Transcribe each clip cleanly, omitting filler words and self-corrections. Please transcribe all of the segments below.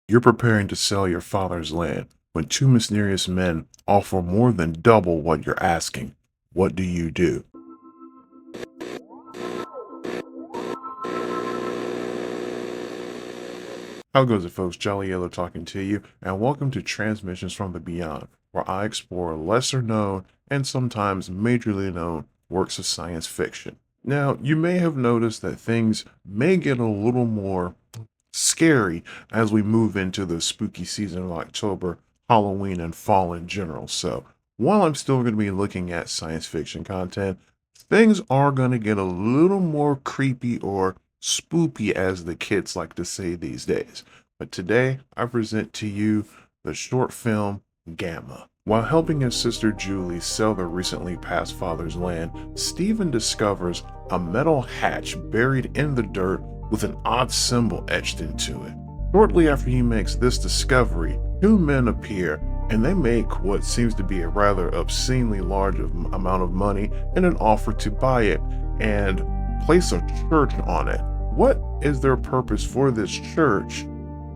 You're preparing to sell your father's land when two mysterious men offer more than double what you're asking. What do you do? How goes it, folks? Jolly Yellow talking to you, and welcome to Transmissions from the Beyond, where I explore lesser known and sometimes majorly known works of science fiction. Now, you may have noticed that things may get a little more scary as we move into the spooky season of October, Halloween, and fall in general. So, while I'm still going to be looking at science fiction content, things are going to get a little more creepy or spoopy, as the kids like to say these days. But today, I present to you the short film Gamma. While helping his sister Julie sell their recently passed father's land, Stephen discovers a metal hatch buried in the dirt with an odd symbol etched into it. Shortly after he makes this discovery, two men appear and they make what seems to be a rather obscenely large amount of money in an offer to buy it and place a church on it. What is their purpose for this church,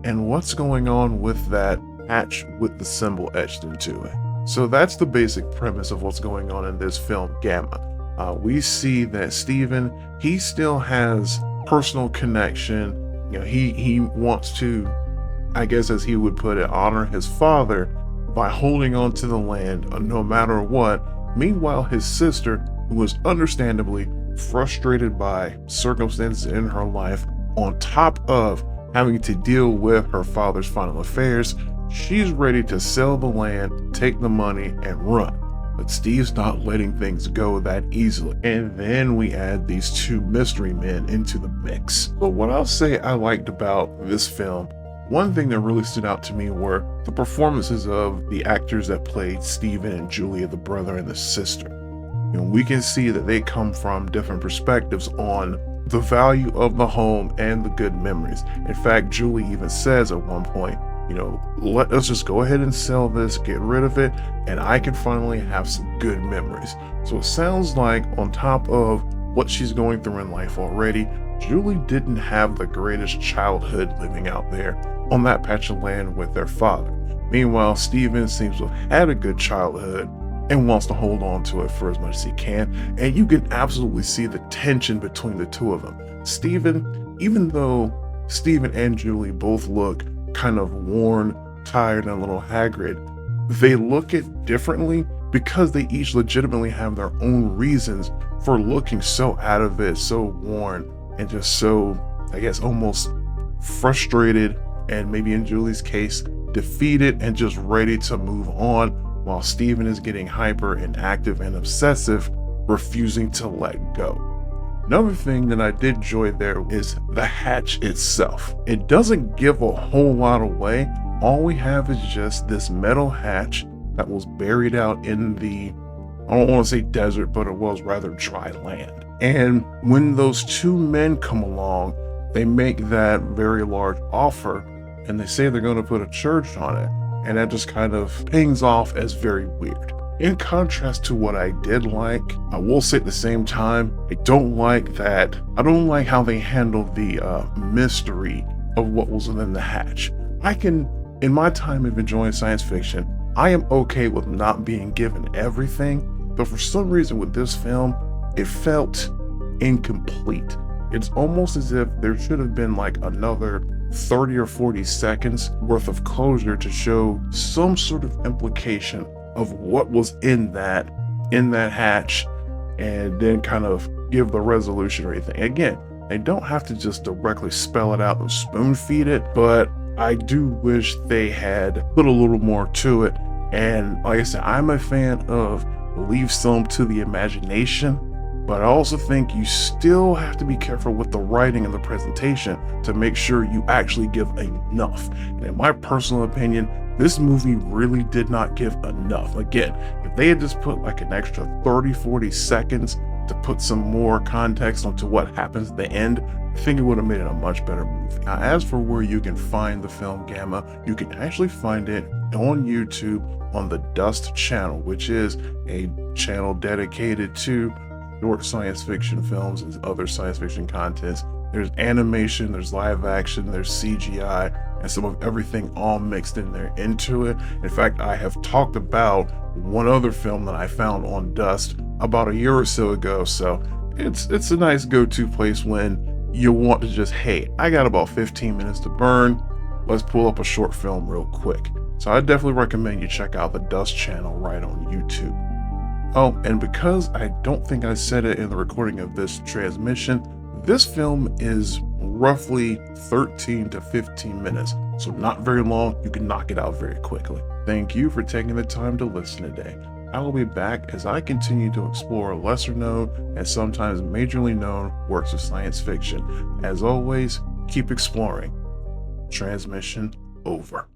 and what's going on with that hatch with the symbol etched into it? So that's the basic premise of what's going on in this film Gamma. We see that Stephen, he still has personal connection. You know, he wants to, I guess as he would put it, honor his father by holding on to the land no matter what. Meanwhile, his sister, who was understandably frustrated by circumstances in her life, on top of having to deal with her father's final affairs, she's ready to sell the land, take the money, and run. But Steve's not letting things go that easily. And then we add these two mystery men into the mix. But what I'll say I liked about this film, one thing that really stood out to me were the performances of the actors that played Stephen and Julia, the brother and the sister. You know, we can see that they come from different perspectives on the value of the home and the good memories. In fact, Julie even says at one point, you know, let us just go ahead and sell this, get rid of it, and I can finally have some good memories. So it sounds like on top of what she's going through in life already, Julie didn't have the greatest childhood living out there on that patch of land with their father. Meanwhile, Steven seems to have had a good childhood and wants to hold on to it for as much as he can. And you can absolutely see the tension between the two of them. Steven, even though Steven and Julie both look kind of worn, tired, and a little haggard, they look it differently because they each legitimately have their own reasons for looking so out of it, so worn, and just so, I guess, almost frustrated, and maybe in Julie's case, defeated and just ready to move on, while Steven is getting hyper and active and obsessive, refusing to let go. Another thing that I did enjoy there is the hatch itself. It doesn't give a whole lot away. All we have is just this metal hatch that was buried out in the, I don't want to say desert, but it was rather dry land. And when those two men come along, they make that very large offer and they say they're going to put a church on it. And that just kind of pings off as very weird. In contrast to what I did like, I will say at the same time, I don't like how they handled the mystery of what was within the hatch. In my time of enjoying science fiction, I am okay with not being given everything, but for some reason with this film, it felt incomplete. It's almost as if there should have been like another 30 or 40 seconds worth of closure to show some sort of implication of what was in that hatch, and then kind of give the resolution or anything. Again, they don't have to just directly spell it out and spoon feed it, but I do wish they had put a little more to it. And like I said, I'm a fan of leave some to the imagination, but I also think you still have to be careful with the writing and the presentation to make sure you actually give enough. And in my personal opinion, this movie really did not give enough. Again, if they had just put like an extra 30, 40 seconds to put some more context onto what happens at the end, I think it would have made it a much better movie. Now, as for where you can find the film Gamma, you can actually find it on YouTube on the Dust channel, which is a channel dedicated to short science fiction films and other science fiction contents. There's animation, there's live action, there's CGI, and some of everything all mixed in there into it. In fact, I have talked about one other film that I found on Dust about a year or so ago, so it's a nice go-to place when you want to just, hey, I got about 15 minutes to burn, let's pull up a short film real quick. So I definitely recommend you check out the Dust channel right on YouTube. Oh, and because I don't think I said it in the recording of this transmission, this film is roughly 13 to 15 minutes, so not very long. You can knock it out very quickly. Thank you for taking the time to listen today. I will be back as I continue to explore lesser known and sometimes majorly known works of science fiction. As always, keep exploring. Transmission over.